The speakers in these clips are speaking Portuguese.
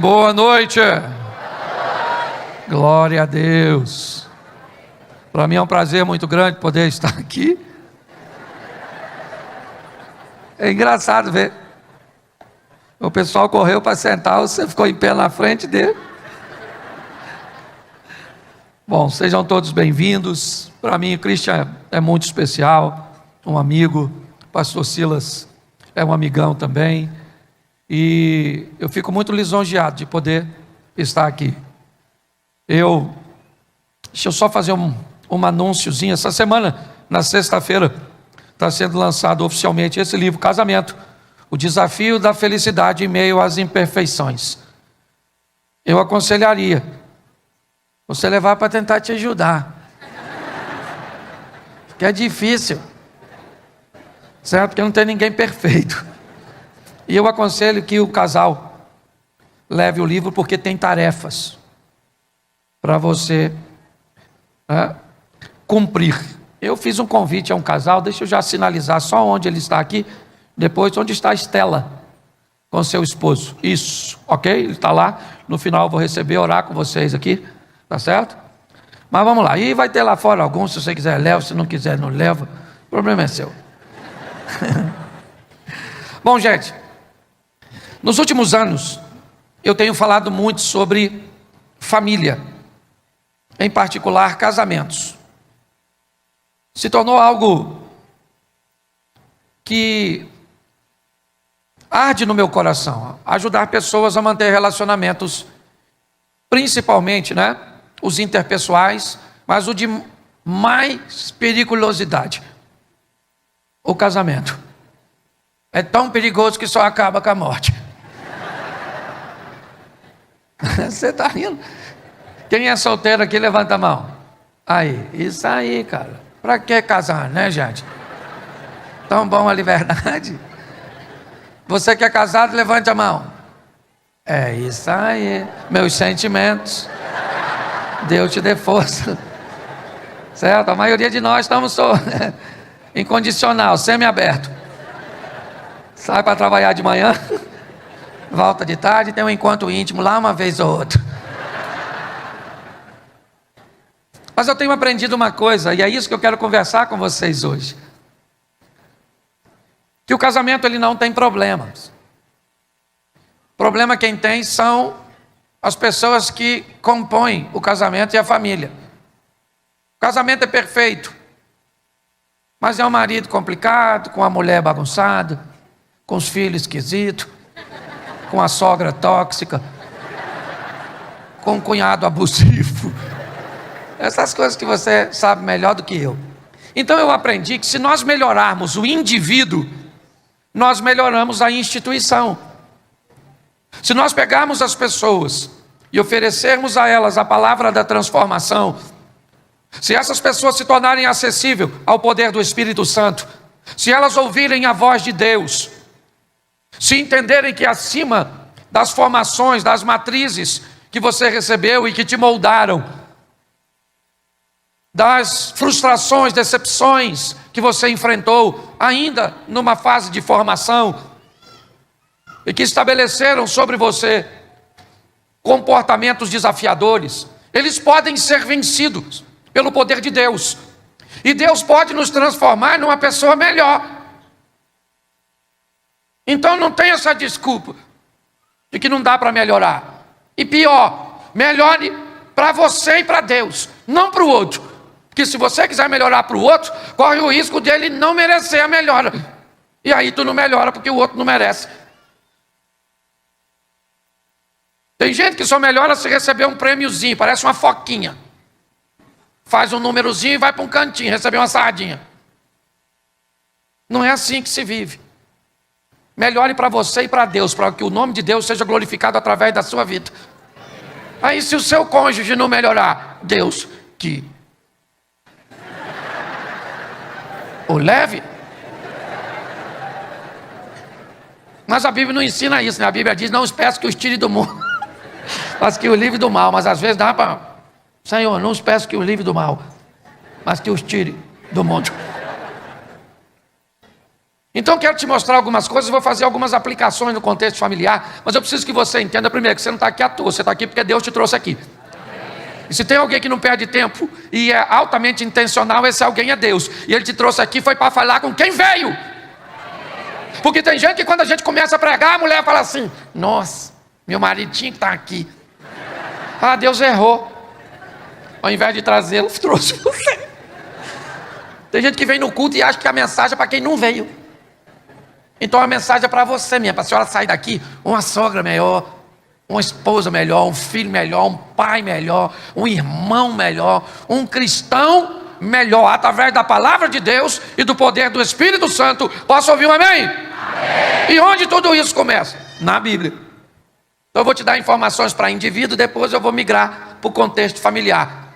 Boa noite. Glória a Deus. Para mim é um prazer muito grande poder estar aqui. É engraçado ver. O pessoal correu para sentar, você ficou em pé na frente dele. Bom, sejam todos bem-vindos. Para mim o Christian é muito especial, um amigo. O pastor Silas é um amigão também. E eu fico muito lisonjeado de poder estar aqui. Deixa eu só fazer um anúnciozinho. Essa semana, na sexta-feira, está sendo lançado oficialmente esse livro, Casamento, o desafio da felicidade em meio às imperfeições. Eu aconselharia você levar para tentar te ajudar, porque é difícil, certo? Porque não tem ninguém perfeito. E eu aconselho que o casal leve o livro, porque tem tarefas para você cumprir. Eu fiz um convite a um casal, deixa eu já sinalizar só onde ele está aqui, depois onde está a Estela com seu esposo. Isso, ok? Ele está lá, no final eu vou receber, orar com vocês aqui, tá certo? Mas vamos lá, e vai ter lá fora alguns, se você quiser leva, se não quiser não leva, o problema é seu. Bom, gente, nos últimos anos, eu tenho falado muito sobre família, em particular casamentos. Se tornou algo que arde no meu coração, ajudar pessoas a manter relacionamentos, principalmente, os interpessoais, mas o de mais periculosidade, o casamento. É tão perigoso que só acaba com a morte. Você está rindo? Quem é solteiro aqui, levanta a mão. Aí, isso aí, cara. Para que casar, né, gente? Tão bom a liberdade. Você que é casado, levante a mão. É isso aí. Meus sentimentos. Deus te dê força. Certo? A maioria de nós estamos incondicional, semi-aberto. Sai para trabalhar de manhã, volta de tarde, tem um encontro íntimo lá uma vez ou outra. Mas eu tenho aprendido uma coisa, e é isso que eu quero conversar com vocês hoje. Que o casamento ele não tem problemas. Problema quem tem são as pessoas que compõem o casamento e a família. O casamento é perfeito, mas é um marido complicado, com a mulher bagunçada, com os filhos esquisitos, com a sogra tóxica, com o cunhado abusivo. Essas coisas que você sabe melhor do que eu. Então eu aprendi que se nós melhorarmos o indivíduo, nós melhoramos a instituição. Se nós pegarmos as pessoas e oferecermos a elas a palavra da transformação, se essas pessoas se tornarem acessíveis ao poder do Espírito Santo, se elas ouvirem a voz de Deus, se entenderem que acima das formações, das matrizes que você recebeu e que te moldaram, das frustrações, decepções que você enfrentou, ainda numa fase de formação, e que estabeleceram sobre você comportamentos desafiadores, eles podem ser vencidos pelo poder de Deus, e Deus pode nos transformar numa pessoa melhor. Então não tem essa desculpa de que não dá para melhorar. E pior, melhore para você e para Deus, não para o outro. Porque se você quiser melhorar para o outro, corre o risco dele não merecer a melhora. E aí tu não melhora porque o outro não merece. Tem gente que só melhora se receber um prêmiozinho, parece uma foquinha. Faz um númerozinho e vai para um cantinho, receber uma sardinha. Não é assim que se vive. Melhore para você e para Deus, para que o nome de Deus seja glorificado através da sua vida. Aí se o seu cônjuge não melhorar, Deus que o leve. Mas a Bíblia não ensina isso, né? A Bíblia diz, não os peço que os tire do mundo, mas que os livre do mal. Mas às vezes dá para, Senhor, não os peço que os livre do mal, mas que os tire do mundo. Então eu quero te mostrar algumas coisas, vou fazer algumas aplicações no contexto familiar, mas eu preciso que você entenda primeiro que você não está aqui à toa, você está aqui porque Deus te trouxe aqui. E se tem alguém que não perde tempo e é altamente intencional, esse alguém é Deus. E Ele te trouxe aqui foi para falar com quem veio. Porque tem gente que quando a gente começa a pregar, a mulher fala assim: nossa, meu marido tinha que estar aqui. Ah, Deus errou. Ao invés de trazê-lo, trouxe você. Tem gente que vem no culto e acha que a mensagem é para quem não veio. Então a mensagem é para você mesmo, para a senhora sair daqui uma sogra melhor, uma esposa melhor, um filho melhor, um pai melhor, um irmão melhor, um cristão melhor, através da palavra de Deus e do poder do Espírito Santo. Posso ouvir um amém? Amém. E onde tudo isso começa? Na Bíblia. Então eu vou te dar informações para indivíduo, depois eu vou migrar para o contexto familiar.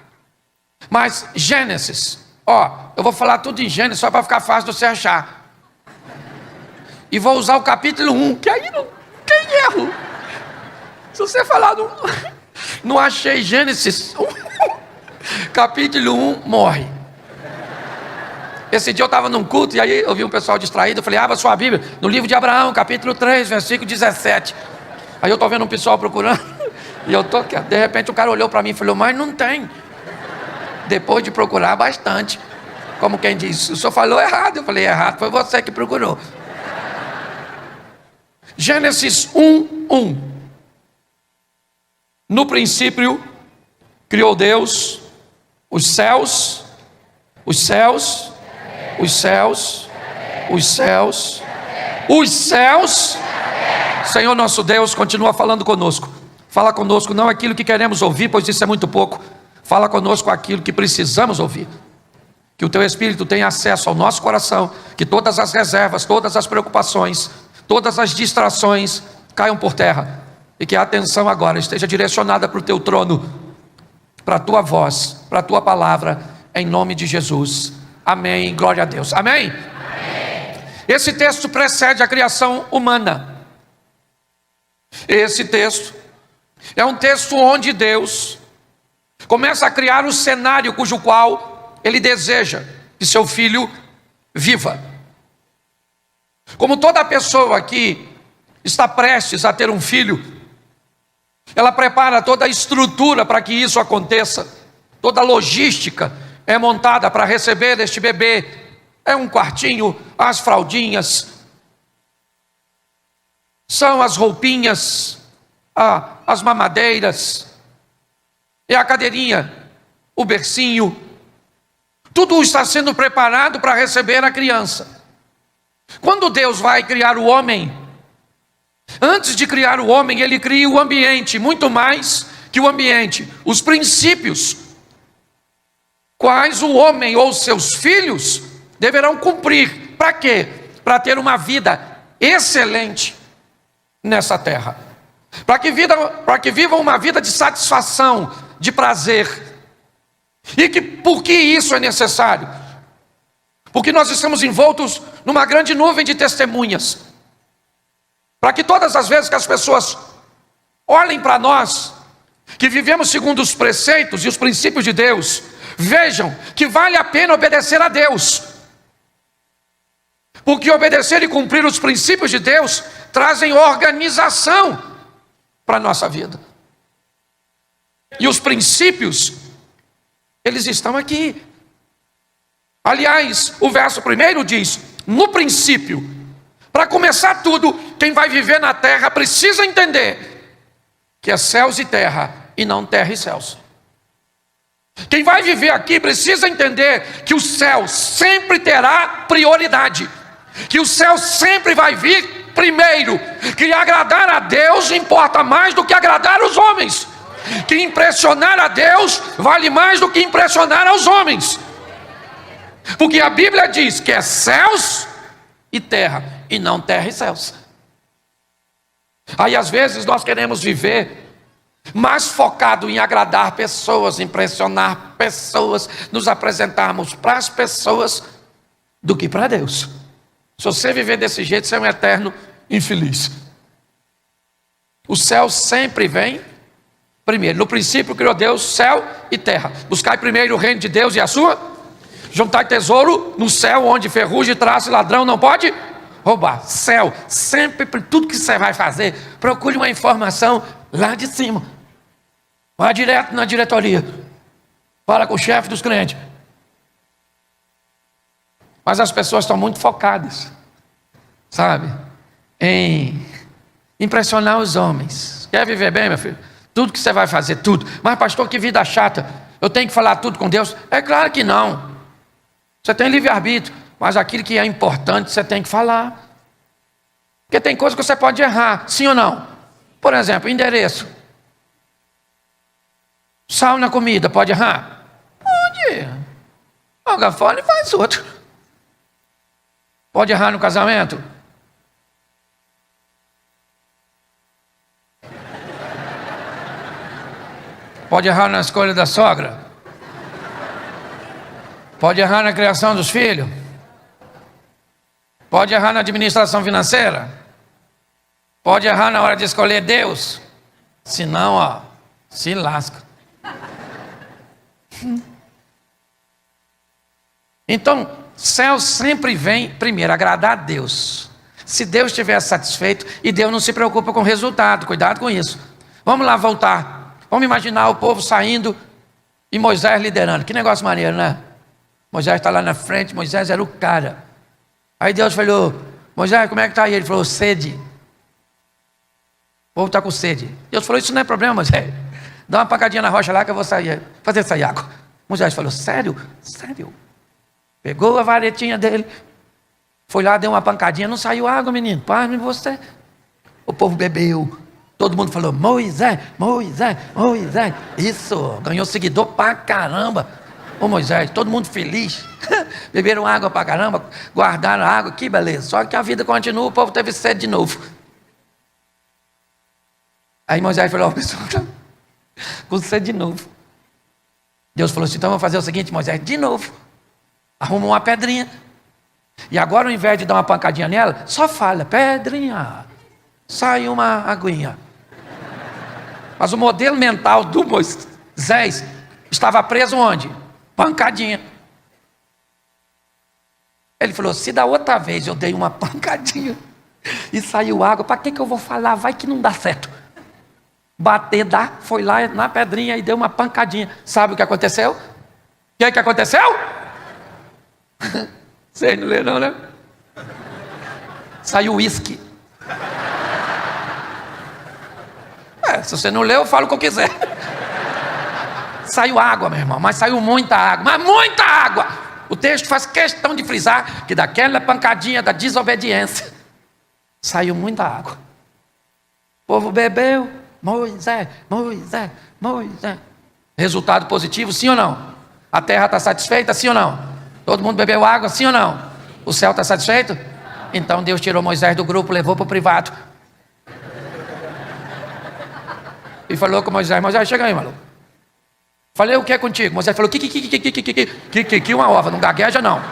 Mas Gênesis, eu vou falar tudo em Gênesis só para ficar fácil de você achar. E vou usar o capítulo 1, que aí não tem erro. Se você falar, não achei Gênesis 1, capítulo 1, morre. Esse dia eu estava num culto e aí eu vi um pessoal distraído, eu falei: abra sua Bíblia, no livro de Abraão, capítulo 3, versículo 17. Aí eu estou vendo um pessoal procurando, e eu estou aqui, de repente o cara olhou para mim e falou: mas não tem. Depois de procurar bastante, como quem diz, o senhor falou errado. Eu falei: errado foi você que procurou. Gênesis 1:1. No princípio criou Deus os céus, os céus, os céus, os céus, os céus. Senhor nosso Deus, continua falando conosco. Fala conosco não aquilo que queremos ouvir, pois isso é muito pouco. Fala conosco aquilo que precisamos ouvir. Que o Teu Espírito tenha acesso ao nosso coração, que todas as reservas, todas as preocupações, todas as distrações caiam por terra, e que a atenção agora esteja direcionada para o Teu trono, para a Tua voz, para a Tua palavra, em nome de Jesus. Amém, glória a Deus. Amém? Amém. Esse texto precede a criação humana. Esse texto é um texto onde Deus começa a criar o cenário cujo qual Ele deseja que seu filho viva. Como toda pessoa que está prestes a ter um filho, ela prepara toda a estrutura para que isso aconteça. Toda a logística é montada para receber este bebê. É um quartinho, as fraldinhas, são as roupinhas, as mamadeiras, é a cadeirinha, o bercinho. Tudo está sendo preparado para receber a criança. Quando Deus vai criar o homem, antes de criar o homem, Ele cria o ambiente, muito mais que o ambiente, os princípios, quais o homem ou seus filhos deverão cumprir. Para quê? Para ter uma vida excelente nessa terra. Para que vivam uma vida de satisfação, de prazer. E por que isso é necessário? Porque nós estamos envoltos numa grande nuvem de testemunhas. Para que todas as vezes que as pessoas olhem para nós, que vivemos segundo os preceitos e os princípios de Deus, vejam que vale a pena obedecer a Deus. Porque obedecer e cumprir os princípios de Deus trazem organização para a nossa vida. E os princípios, eles estão aqui. Aliás, o verso 1 diz: no princípio, para começar tudo, quem vai viver na terra precisa entender que é céus e terra, e não terra e céus. Quem vai viver aqui precisa entender que o céu sempre terá prioridade, que o céu sempre vai vir primeiro, que agradar a Deus importa mais do que agradar os homens, que impressionar a Deus vale mais do que impressionar aos homens, porque a Bíblia diz que é céus e terra, e não terra e céus. Aí às vezes nós queremos viver mais focado em agradar pessoas, impressionar pessoas, nos apresentarmos para as pessoas, do que para Deus. Se você viver desse jeito, você é um eterno infeliz. O céu sempre vem primeiro. No princípio criou Deus céu e terra. Buscai primeiro o reino de Deus e a sua. Juntai tesouro no céu, onde ferrugem, traça e ladrão não pode roubar. Céu, sempre, tudo que você vai fazer, procure uma informação lá de cima. Vá direto na diretoria. Fala com o chefe dos clientes. Mas as pessoas estão muito focadas, sabe, em impressionar os homens. Quer viver bem, meu filho? Tudo que você vai fazer, tudo. Mas pastor, que vida chata. Eu tenho que falar tudo com Deus? É claro que não. Você tem livre-arbítrio, mas aquilo que é importante você tem que falar. Porque tem coisas que você pode errar, sim ou não? Por exemplo, endereço. Sal na comida, pode errar? Pode. Joga fora e faz outro. Pode errar no casamento? Pode errar na escolha da sogra? Pode errar na criação dos filhos? Pode errar na administração financeira? Pode errar na hora de escolher Deus? Se não, ó, se lasca. Então, céu sempre vem primeiro agradar a Deus. Se Deus estiver satisfeito, e Deus não se preocupa com o resultado, cuidado com isso. Vamos lá voltar. Vamos imaginar o povo saindo e Moisés liderando. Que negócio maneiro, né? Moisés está lá na frente, Moisés era o cara. Aí Deus falou: Moisés, como é que está aí? Ele falou: sede. O povo está com sede. Deus falou: isso não é problema, Moisés. Dá uma pancadinha na rocha lá que eu vou fazer água. Moisés falou: sério? Sério? Pegou a varetinha dele, foi lá, deu uma pancadinha, não saiu água, menino. Pasme você. O povo bebeu. Todo mundo falou: Moisés, Moisés, Moisés. Isso, ganhou seguidor pra caramba. Ô Moisés, todo mundo feliz. Beberam água pra caramba, guardaram água, que beleza. Só que a vida continua, o povo teve sede de novo. Aí Moisés falou: pessoal, com sede de novo. Deus falou assim: então vamos fazer o seguinte, Moisés, de novo. Arruma uma pedrinha. E agora, ao invés de dar uma pancadinha nela, só fala: pedrinha. Sai uma aguinha. Mas o modelo mental do Moisés estava preso onde? Pancadinha. Ele falou: se da outra vez eu dei uma pancadinha e saiu água, para que eu vou falar? Vai que não dá certo. Bater, dá. Foi lá na pedrinha e deu uma pancadinha. Sabe o que aconteceu? O que aconteceu? Vocês não leram, não, né? Saiu uísque. Se você não leu, eu falo o que eu quiser. Saiu água, meu irmão, mas saiu muita água. Mas muita água! O texto faz questão de frisar que daquela pancadinha da desobediência saiu muita água. O povo bebeu. Moisés, Moisés, Moisés. Resultado positivo, sim ou não? A terra está satisfeita, sim ou não? Todo mundo bebeu água, sim ou não? O céu está satisfeito? Então Deus tirou Moisés do grupo, levou para o privado. E falou com Moisés: Moisés, chega aí, maluco. Falei: o que é contigo? Moisés falou: que uma ova, não gagueja não.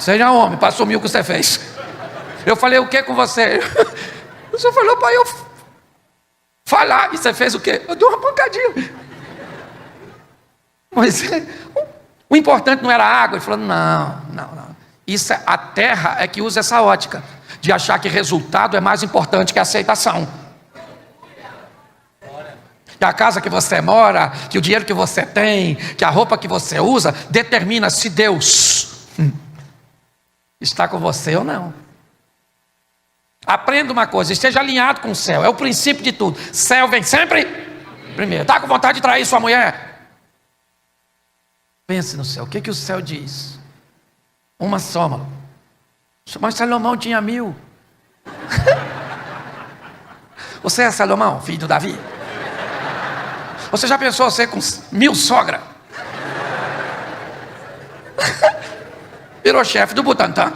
Seja homem, para assumir o que você fez. Eu falei: o que com você? O senhor falou para eu falar, e você fez o quê? Eu dei uma pancadinha. Moisés, o importante não era a água. Ele falou: não. Isso a terra é que usa essa ótica de achar que resultado é mais importante que a aceitação. Que a casa que você mora, que o dinheiro que você tem, que a roupa que você usa, determina se Deus está com você ou não. Aprenda uma coisa: esteja alinhado com o céu, é o princípio de tudo. Céu vem sempre primeiro. Está com vontade de trair sua mulher? Pense no céu, o que o céu diz? Uma só, mano. Mas Salomão tinha 1000. Você é Salomão, filho de Davi? Você já pensou ser com 1000 sogra? Virou chefe do Butantã.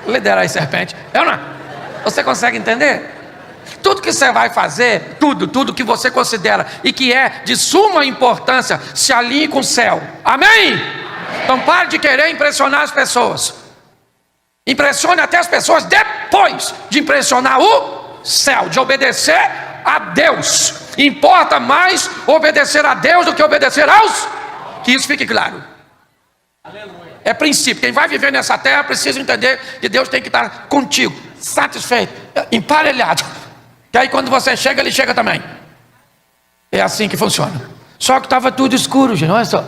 Liderar as serpentes. Eu não. Você consegue entender? Tudo que você vai fazer, tudo que você considera e que é de suma importância, se alinhe com o céu. Amém? Então pare de querer impressionar as pessoas. Impressione até as pessoas depois de impressionar o céu, de obedecer a Deus. Importa mais obedecer a Deus do que obedecer aos. Que isso fique claro. É princípio. Quem vai viver nessa terra precisa entender que Deus tem que estar contigo, satisfeito, emparelhado. Que aí quando você chega, Ele chega também. É assim que funciona. Só que estava tudo escuro, gente, olha só.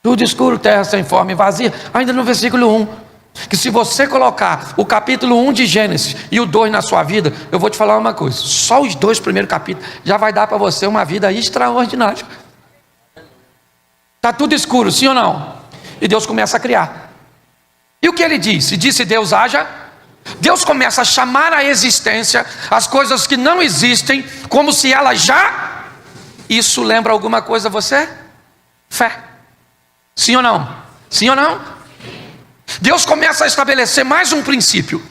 Tudo escuro, terra sem forma e vazia. Ainda no versículo 1. Que se você colocar o capítulo 1 de Gênesis e o 2 na sua vida, eu vou te falar uma coisa. Só os 2 primeiros capítulos já vai dar para você uma vida extraordinária. Está tudo escuro, sim ou não? E Deus começa a criar. E o que Ele disse? Disse Deus haja. Deus começa a chamar à existência as coisas que não existem, como se elas já... Isso lembra alguma coisa a você? Fé. Sim ou não? Sim ou não? Deus começa a estabelecer mais um princípio,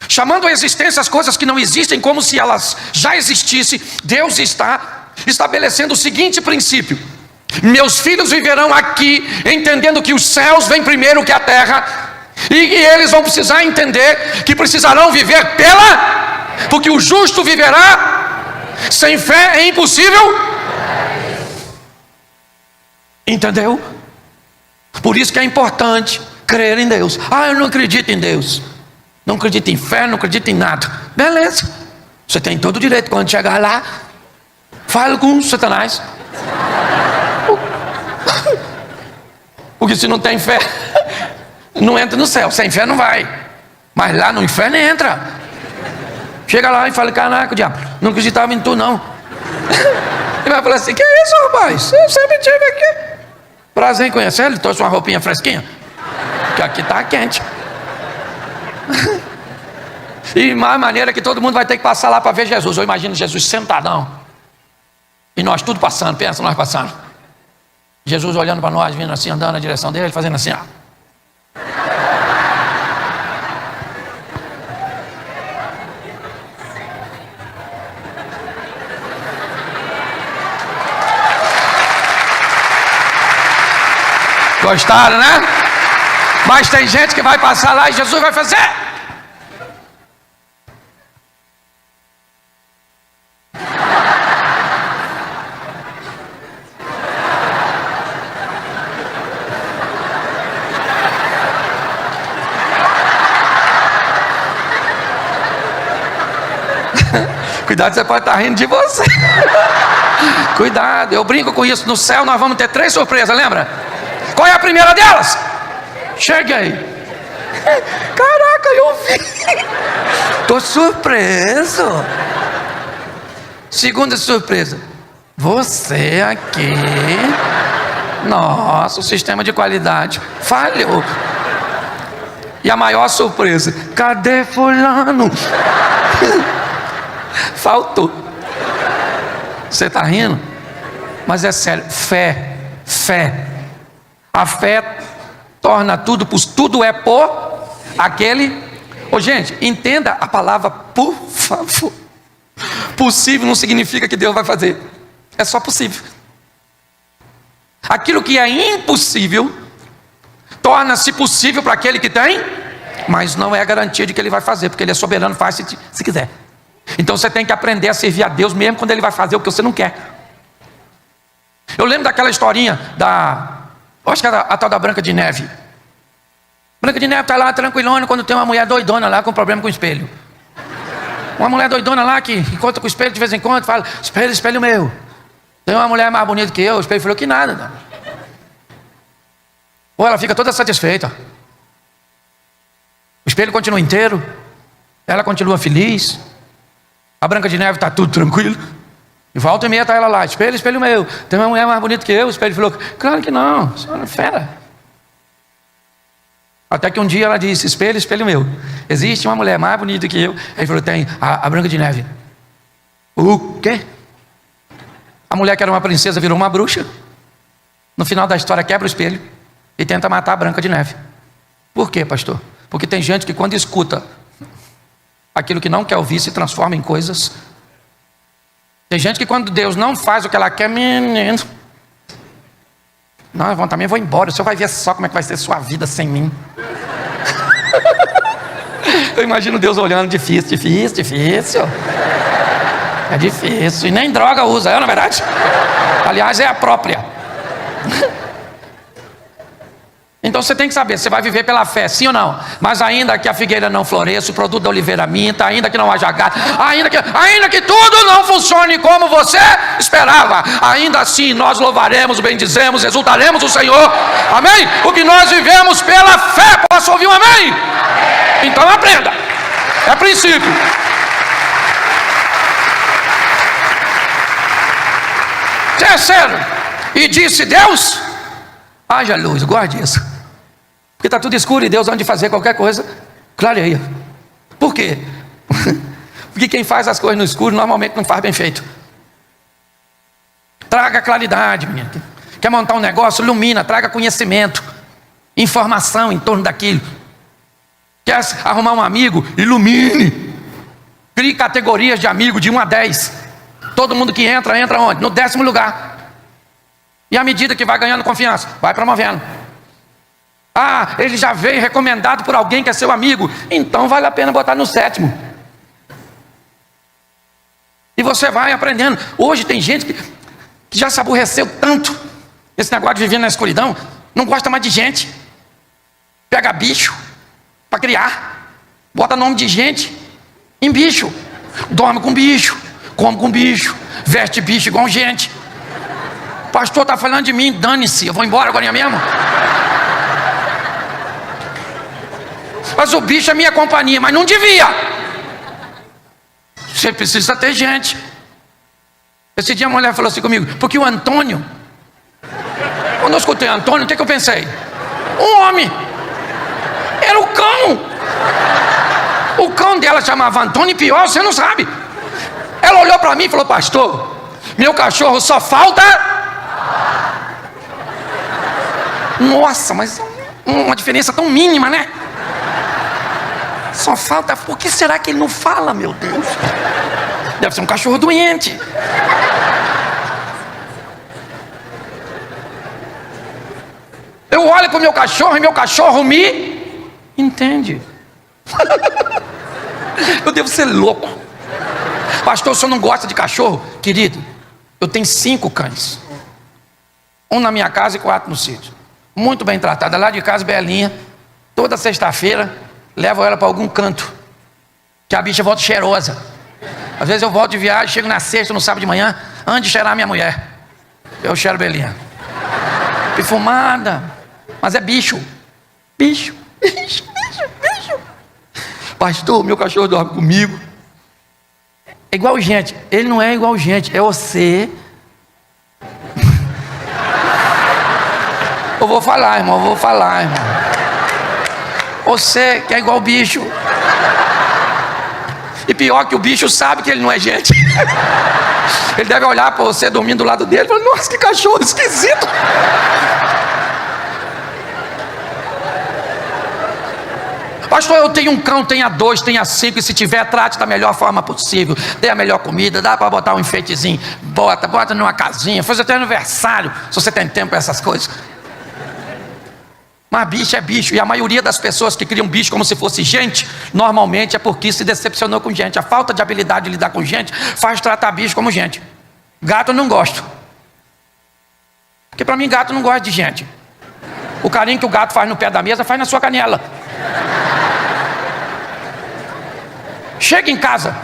chamando à existência as coisas que não existem, como se elas já existissem. Deus está estabelecendo o seguinte princípio: meus filhos viverão aqui, entendendo que os céus vêm primeiro que a terra, e eles vão precisar entender que precisarão viver porque o justo viverá, sem fé é impossível. Entendeu? Por isso que é importante crer em Deus. Eu não acredito em Deus, não acredito em fé, não acredito em nada. Beleza, você tem todo o direito. Quando chegar lá, fala com Satanás. Porque se não tem fé, não entra no céu. Sem fé não vai. Mas lá no inferno entra. Chega lá e fala: caraca, diabo, não acreditava em tu não. Ele vai falar assim: que é isso, rapaz? Eu sempre estive aqui. Prazer em conhecer. Ele trouxe uma roupinha fresquinha, que aqui está quente. E mais maneira que todo mundo vai ter que passar lá para ver Jesus. Eu imagino Jesus sentadão, e nós tudo passando. Pensa nós passando, Jesus olhando para nós, vindo assim, andando na direção dele, fazendo assim, ó. Gostaram, né? Mas tem gente que vai passar lá e Jesus vai fazer. Cuidado, você pode estar rindo de você. Cuidado, eu brinco com isso. No céu nós vamos ter 3 surpresas, lembra? Qual é a primeira delas? Cheguei. Caraca, eu vi. Estou surpreso. Segunda surpresa: você aqui. Nossa, o sistema de qualidade falhou. E a maior surpresa: cadê fulano? Faltou. Você está rindo? Mas é sério. Fé. A fé torna tudo é por aquele. Gente, entenda a palavra por favor. Possível não significa que Deus vai fazer. É só possível. Aquilo que é impossível torna-se possível para aquele que tem, mas não é a garantia de que Ele vai fazer, porque Ele é soberano, faz se quiser. Então você tem que aprender a servir a Deus mesmo quando Ele vai fazer o que você não quer. Eu lembro daquela historinha acho que era a tal da Branca de Neve. Branca de Neve está lá tranquilona quando tem uma mulher doidona lá com problema com o espelho. Uma mulher doidona lá que encontra com o espelho de vez em quando, fala: espelho meu, tem uma mulher mais bonita que eu. O espelho falou: que nada, não. Ou ela fica toda satisfeita. O espelho continua inteiro, ela continua feliz. A Branca de Neve está tudo tranquilo. E volta e meia está ela lá: espelho meu, tem uma mulher mais bonita que eu. O espelho falou: claro que não, você é fera. Até que um dia ela disse: espelho meu, existe uma mulher mais bonita que eu. Aí ele falou: tem, a Branca de Neve. O quê? A mulher que era uma princesa virou uma bruxa. No final da história quebra o espelho e tenta matar a Branca de Neve. Por quê, pastor? Porque tem gente que quando escuta aquilo que não quer ouvir se transforma em coisas. Tem gente que quando Deus não faz o que ela quer, menino, não, eu também vou embora. O senhor vai ver só como é que vai ser sua vida sem mim. Eu imagino Deus olhando: difícil. É difícil. E nem droga usa, na verdade. Aliás, é a própria. você tem que saber, você vai viver pela fé, sim ou não? Mas ainda que a figueira não floresça, o produto da oliveira minta, ainda que não haja gado, ainda que tudo não funcione como você esperava, ainda assim nós louvaremos, bendizemos, exultaremos o Senhor, amém? Porque nós vivemos pela fé. Posso ouvir um amém? Então aprenda, é princípio. Terceiro, e disse Deus: haja luz. Guarde isso, porque está tudo escuro e Deus, antes de fazer qualquer coisa, clareia. Por quê? Porque quem faz as coisas no escuro normalmente não faz bem feito. Traga claridade, menino. Quer montar um negócio? Ilumina, traga conhecimento, informação em torno daquilo. Quer arrumar um amigo? Ilumine. Crie categorias de amigo de 1 a 10. Todo mundo que entra onde? No 10º lugar. E à medida que vai ganhando confiança, vai promovendo. Ah, ele já veio recomendado por alguém que é seu amigo, então vale a pena botar no 7º. E você vai aprendendo. Hoje tem gente que já se aborreceu tanto, esse negócio de viver na escuridão, não gosta mais de gente. Pega bicho para criar, bota nome de gente em bicho, dorme com bicho, come com bicho, veste bicho igual gente. O pastor está falando de mim, dane-se, eu vou embora agora mesmo. Mas o bicho é minha companhia, mas não devia. Você precisa ter gente. Esse dia a mulher falou assim comigo, porque o Antônio, quando eu escutei Antônio, o que eu pensei? Um homem. Era o cão. O cão dela chamava Antônio, e pior, você não sabe. Ela olhou para mim e falou: pastor, meu cachorro só falta... Nossa, mas uma diferença tão mínima, né? Só falta... Por que será que ele não fala, meu Deus? Deve ser um cachorro doente. Eu olho para o meu cachorro e meu cachorro me entende. Eu devo ser louco. Pastor, o senhor não gosta de cachorro? Querido, eu tenho 5 cães. 1 na minha casa e 4 no sítio. Muito bem tratada, lá de casa, belinha. Toda sexta-feira, levo ela para algum canto, que a bicha volta cheirosa. Às vezes eu volto de viagem, chego na sexta, no sábado de manhã, antes de cheirar minha mulher, eu cheiro belinha. Perfumada. Mas é bicho. Bicho. Pastor, meu cachorro dorme comigo. É igual gente. Ele não é igual gente, é você. Eu vou falar, irmão. Você que é igual bicho. E pior que o bicho sabe que ele não é gente. Ele deve olhar para você dormindo do lado dele e falar: nossa, que cachorro esquisito. Pastor, eu tenho um cão, tenha 2, tenha 5, e se tiver, trate da melhor forma possível, dê a melhor comida, dá para botar um enfeitezinho, bota numa casinha, faz até aniversário, se você tem tempo para essas coisas. Mas bicho é bicho, e a maioria das pessoas que criam bicho como se fosse gente, normalmente é porque se decepcionou com gente. A falta de habilidade de lidar com gente faz tratar bicho como gente. Gato eu não gosto, porque para mim gato não gosta de gente. O carinho que o gato faz no pé da mesa, faz na sua canela. Chega em casa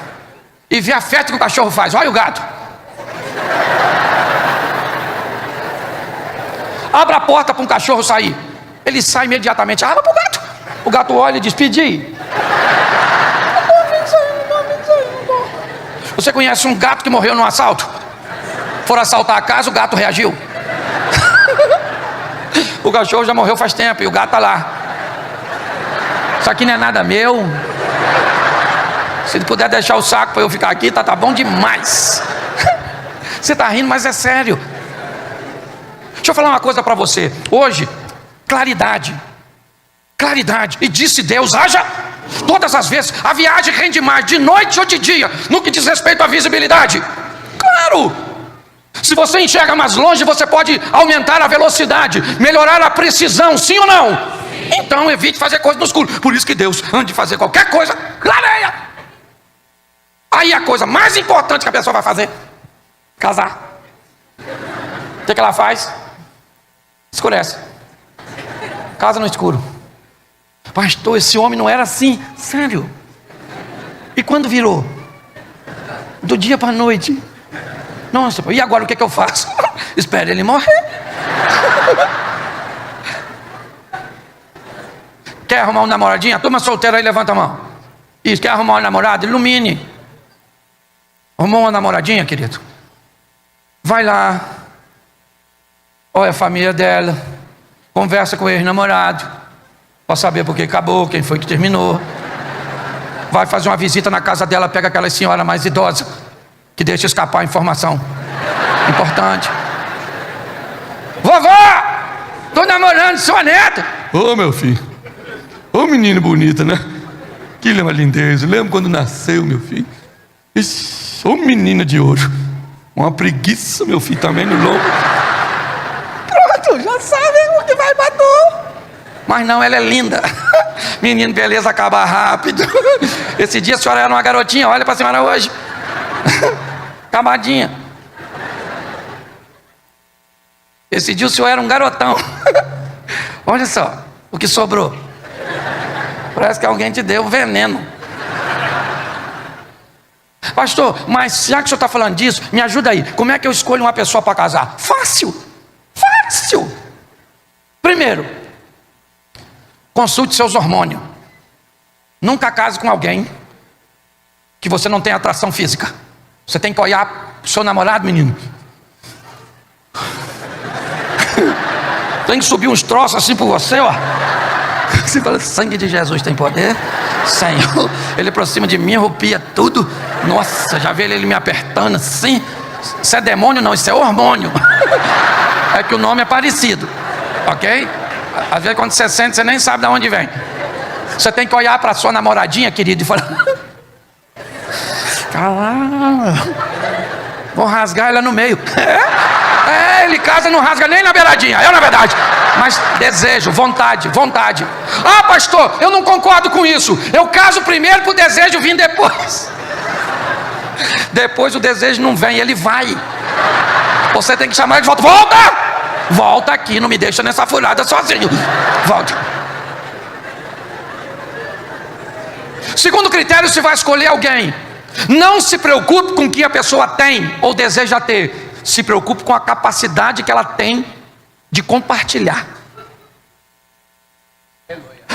e vê a festa que o cachorro faz. Olha o gato. Abra a porta para um cachorro sair. Ele sai imediatamente. Abra para o gato. O gato olha e diz: pedi. Você conhece um gato que morreu num assalto? Foram assaltar a casa, o gato reagiu. O cachorro já morreu faz tempo e o gato está lá. Isso aqui não é nada meu. Se ele puder deixar o saco para eu ficar aqui, tá bom demais. Você está rindo, mas é sério. Deixa eu falar uma coisa para você. Hoje, claridade. E disse Deus: haja. Todas as vezes, a viagem rende mais de noite ou de dia, no que diz respeito à visibilidade. Claro. Se você enxerga mais longe, você pode aumentar a velocidade, melhorar a precisão, sim ou não? Sim. Então evite fazer coisa no escuro. Por isso que Deus, antes de fazer qualquer coisa, clareia. Aí a coisa mais importante que a pessoa vai fazer: casar. O que ela faz? Escurece. casa no escuro. Pastor, esse homem não era assim, sério. E quando virou? Do dia para a noite. Nossa, e agora o que eu faço? Espere ele morrer. Quer arrumar um namoradinho? A turma solteira aí, levanta a mão. Isso, quer arrumar um namorado? Ilumine. Arrumou uma namoradinha, querido? Vai lá. Olha a família dela. Conversa com o ex-namorado. Para saber por que acabou, quem foi que terminou. Vai fazer uma visita na casa dela, pega aquela senhora mais idosa, que deixa escapar a informação importante. Vovó! Tô namorando sua neta. Ô, meu filho. Ô, menino bonita, né? Que uma lindeza. Lembro quando nasceu, meu filho. Ixi, ô, menina de ouro. Uma preguiça, meu filho, também no lombo. Pronto, já sabem o que vai bater. Mas não, ela é linda. Menino, beleza, acaba rápido. Esse dia a senhora era uma garotinha, olha pra senhora hoje. Acabadinha. Esse dia o senhor era um garotão. Olha só o que sobrou. Parece que alguém te deu veneno. Pastor, mas já que o senhor está falando disso, me ajuda aí. Como é que eu escolho uma pessoa para casar? Fácil. Fácil. Primeiro, consulte seus hormônios. Nunca case com alguém que você não tem atração física. Você tem que olhar pro seu namorado, menino. Tem que subir uns troços assim por você, ó. Você fala, sangue de Jesus tem poder. Senhor, ele aproxima de mim, arrupia tudo. Nossa, já vi ele me apertando assim. Isso é demônio? Não, isso é hormônio. É que o nome é parecido, ok? Às vezes quando você sente, você nem sabe de onde vem. Você tem que olhar para sua namoradinha, querido, e falar: caralho, vou rasgar ela no meio. Ele casa, não rasga nem na beiradinha, é na verdade. Mas desejo, vontade. Ah, pastor, eu não concordo com isso. Eu caso primeiro para o desejo vir depois. Depois o desejo não vem, ele vai. Você tem que chamar ele de volta. Volta aqui, não me deixa nessa furada sozinho. Volte. Segundo critério, se vai escolher alguém, não se preocupe com o que a pessoa tem ou deseja ter. Se preocupe com a capacidade que ela tem de compartilhar.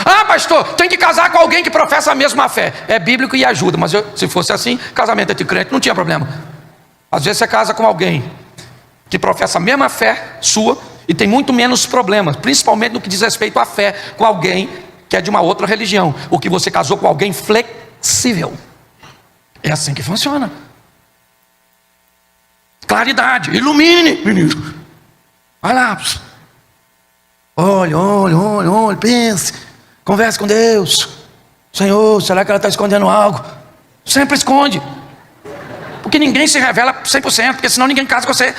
Ah, pastor, tem que casar com alguém que professa a mesma fé. É bíblico e ajuda, mas se fosse assim, casamento entre crente não tinha problema. Às vezes você casa com alguém que professa a mesma fé sua e tem muito menos problemas, principalmente no que diz respeito à fé, com alguém que é de uma outra religião. O que você casou com alguém flexível. É assim que funciona. Claridade, ilumine, menino. Vai lá. Olhe, pense. Converse com Deus. Senhor, será que ela está escondendo algo? Sempre esconde. Porque ninguém se revela 100%, porque senão ninguém casa com você.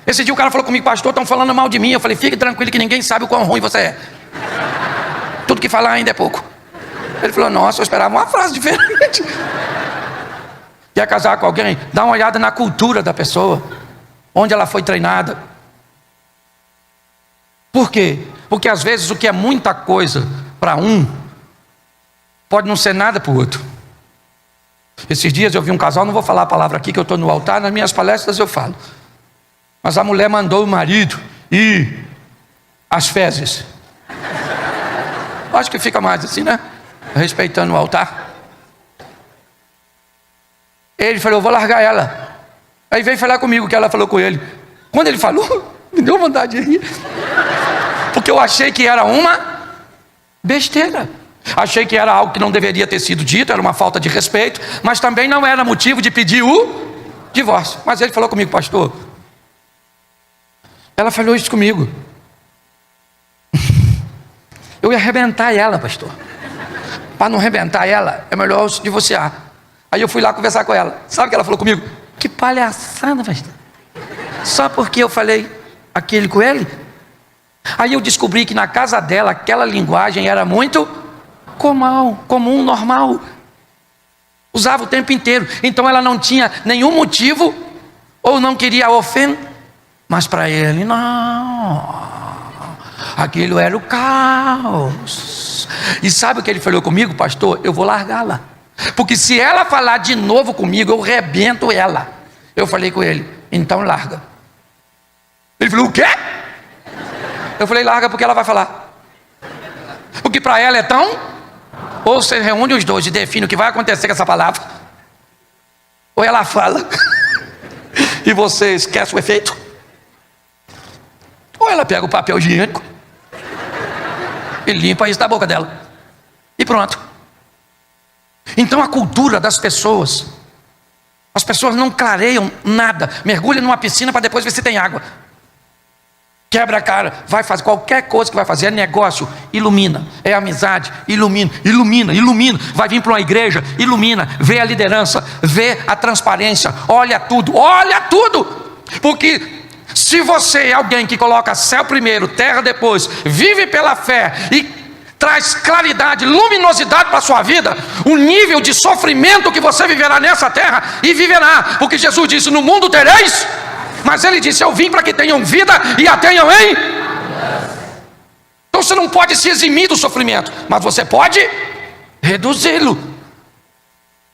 Esse dia o cara falou comigo: pastor, estão falando mal de mim. Eu falei: fique tranquilo que ninguém sabe o quão ruim você é. Tudo que falar ainda é pouco. Ele falou: nossa, eu esperava uma frase diferente. Quer casar com alguém? Dá uma olhada na cultura da pessoa, onde ela foi treinada. Por quê? Porque às vezes o que é muita coisa para um, pode não ser nada para o outro. Esses dias eu vi um casal, não vou falar a palavra aqui que eu estou no altar, nas minhas palestras eu falo. Mas a mulher mandou o marido ir às fezes. Acho que fica mais assim, né? Respeitando o altar. Ele falou: eu vou largar ela. Aí veio falar comigo que ela falou com ele. Quando ele falou, me deu vontade de rir. Porque eu achei que era uma besteira. Achei que era algo que não deveria ter sido dito, era uma falta de respeito, mas também não era motivo de pedir o divórcio. Mas ele falou comigo: pastor, ela falou isso comigo. Eu ia arrebentar ela, pastor. Para não arrebentar ela, é melhor se divorciar. Aí eu fui lá conversar com ela. Sabe o que ela falou comigo? Que palhaçada, pastor. Só porque eu falei aquele com ele? Aí eu descobri que na casa dela aquela linguagem era muito comum, normal. Usava o tempo inteiro. Então ela não tinha nenhum motivo, ou não queria ofender. Mas para ele, não. Aquilo era o caos. E sabe o que ele falou comigo, pastor? Eu vou largá-la, porque se ela falar de novo comigo, eu rebento ela. Eu falei com ele, então larga. Ele falou, o quê? Eu falei, larga porque ela vai falar. Porque para ela é tão... Ou você reúne os dois e define o que vai acontecer com essa palavra, ou ela fala e você esquece o efeito, ou ela pega o papel higiênico e limpa isso da boca dela e pronto. Então a cultura das pessoas, as pessoas não clareiam nada, mergulha numa piscina para depois ver se tem água, quebra a cara, vai fazer qualquer coisa que vai fazer, é negócio, ilumina, é amizade, ilumina, vai vir para uma igreja, ilumina, vê a liderança, vê a transparência, olha tudo, porque se você é alguém que coloca céu primeiro, terra depois, vive pela fé e traz claridade, luminosidade para a sua vida, o nível de sofrimento que você viverá nessa terra, e viverá, porque Jesus disse, no mundo tereis, mas ele disse, eu vim para que tenham vida e a tenham em... Então você não pode se eximir do sofrimento, mas você pode reduzi-lo,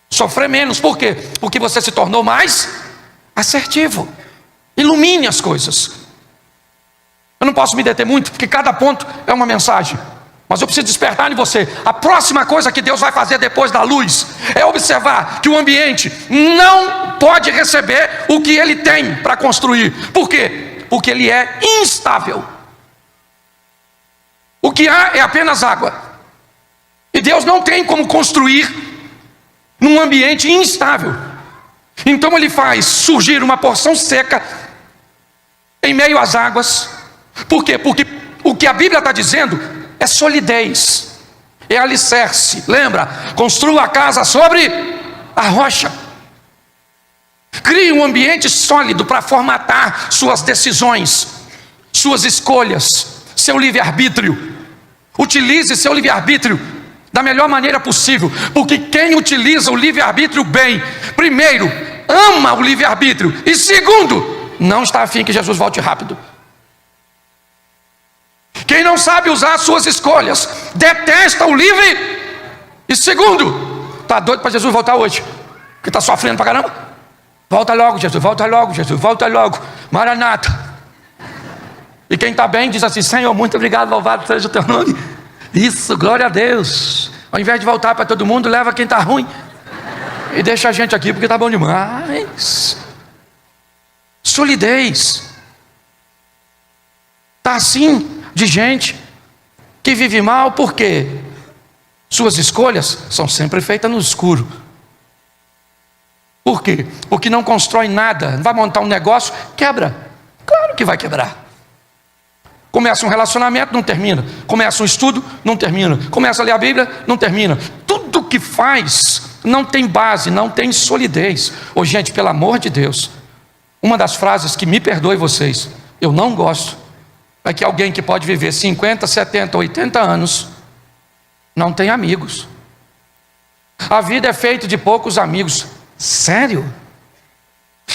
sofrer menos. Por quê? Porque você se tornou mais assertivo. Ilumine as coisas. Eu não posso me deter muito, porque cada ponto é uma mensagem, mas eu preciso despertar em você. A próxima coisa que Deus vai fazer depois da luz é observar que o ambiente não pode receber o que ele tem para construir. Por quê? Porque ele é instável. O que há é apenas água, e Deus não tem como construir num ambiente instável. Então ele faz surgir uma porção seca em meio às águas. Por quê? Porque o que a Bíblia está dizendo é solidez, é alicerce. Lembra? Construa a casa sobre a rocha. Crie um ambiente sólido para formatar suas decisões, suas escolhas, seu livre-arbítrio. Utilize seu livre-arbítrio da melhor maneira possível, porque quem utiliza o livre-arbítrio bem, primeiro, ama o livre-arbítrio, e segundo, não está afim que Jesus volte rápido. Quem não sabe usar suas escolhas, detesta o livre, e segundo, está doido para Jesus voltar hoje, porque está sofrendo para caramba. Volta logo, Jesus, volta logo, Jesus, volta logo, Maranata. E quem está bem diz assim, Senhor, muito obrigado, louvado seja o teu nome. Isso, glória a Deus. Ao invés de voltar para todo mundo, leva quem está ruim e deixa a gente aqui porque está bom demais. Solidez. Está assim de gente que vive mal, porque suas escolhas são sempre feitas no escuro. Por quê? Porque não constrói nada. Vai montar um negócio, quebra. Claro que vai quebrar. Começa um relacionamento, não termina. Começa um estudo, não termina. Começa a ler a Bíblia, não termina. Tudo que faz não tem base, não tem solidez. Ô gente, pelo amor de Deus, uma das frases que, me perdoe vocês, eu não gosto, é que alguém que pode viver 50, 70, 80 anos não tem amigos. A vida é feita de poucos amigos. Sério?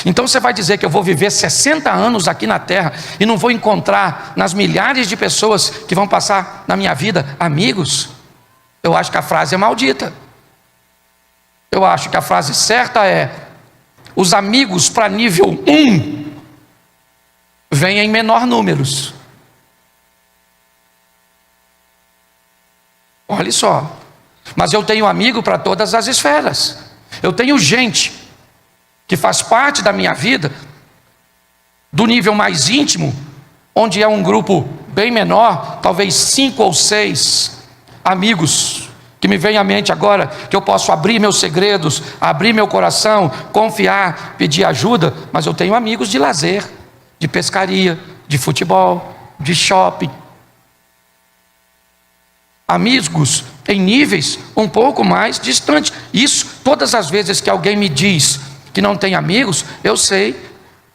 Então você vai dizer que eu vou viver 60 anos aqui na terra e não vou encontrar nas milhares de pessoas que vão passar na minha vida amigos? Eu acho que a frase é maldita. Eu acho que a frase certa é: os amigos para nível 1 vêm em menor números. Olha só. Mas eu tenho amigo para todas as esferas. Eu tenho gente que faz parte da minha vida, do nível mais íntimo, onde é um grupo bem menor, talvez 5 ou 6 amigos, que me vem à mente agora, que eu posso abrir meus segredos, abrir meu coração, confiar, pedir ajuda. Mas eu tenho amigos de lazer, de pescaria, de futebol, de shopping. Amigos em níveis um pouco mais distantes. Isso, todas as vezes que alguém me diz que não tem amigos, eu sei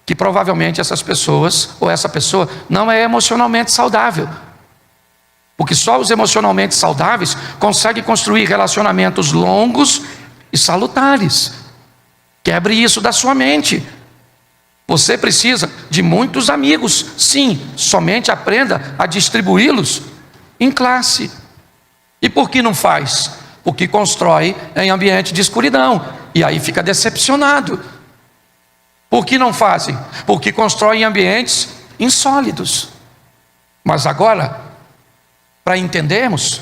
que provavelmente essas pessoas, ou essa pessoa, não é emocionalmente saudável. Porque só os emocionalmente saudáveis conseguem construir relacionamentos longos e salutares. Quebre isso da sua mente. Você precisa de muitos amigos, sim, somente aprenda a distribuí-los em classe. E por que não faz? Porque constrói em ambiente de escuridão, e aí fica decepcionado. Por que não fazem? Porque constrói em ambientes insólidos. Mas agora, para entendermos,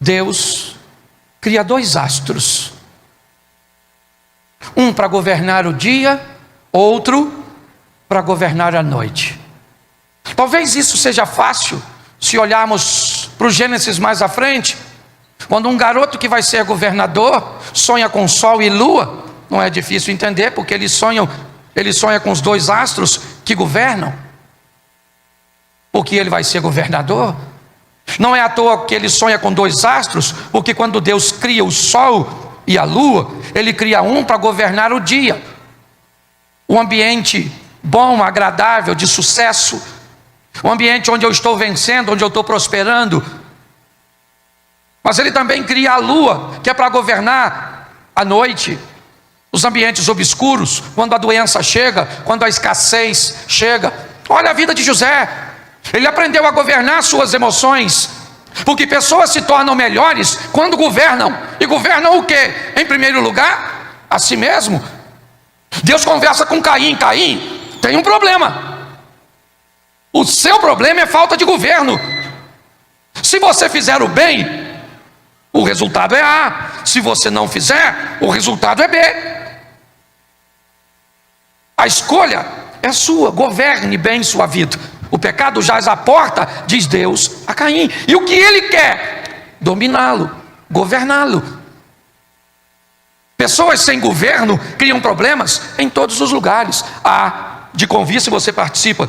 Deus cria dois astros. Um para governar o dia, outro para governar a noite. Talvez isso seja fácil se olharmos para o Gênesis mais à frente, quando um garoto que vai ser governador sonha com sol e lua. Não é difícil entender, porque ele sonha com os dois astros que governam, porque ele vai ser governador. Não é à toa que ele sonha com dois astros, porque quando Deus cria o sol e a lua, ele cria um para governar o dia, um ambiente bom, agradável, de sucesso, um ambiente onde eu estou vencendo, onde eu estou prosperando. Mas ele também cria a lua, que é para governar a noite, os ambientes obscuros, quando a doença chega, quando a escassez chega. Olha a vida de José, ele aprendeu a governar suas emoções, porque pessoas se tornam melhores quando governam. E governam o quê? Em primeiro lugar, a si mesmo. Deus conversa com Caim: Caim, tem um problema. O seu problema é falta de governo. Se você fizer o bem, o resultado é A. Se você não fizer, o resultado é B. A escolha é sua. Governe bem sua vida. O pecado jaz à porta, diz Deus a Caim. E o que ele quer? Dominá-lo, governá-lo. Pessoas sem governo criam problemas em todos os lugares. De convite, se você participa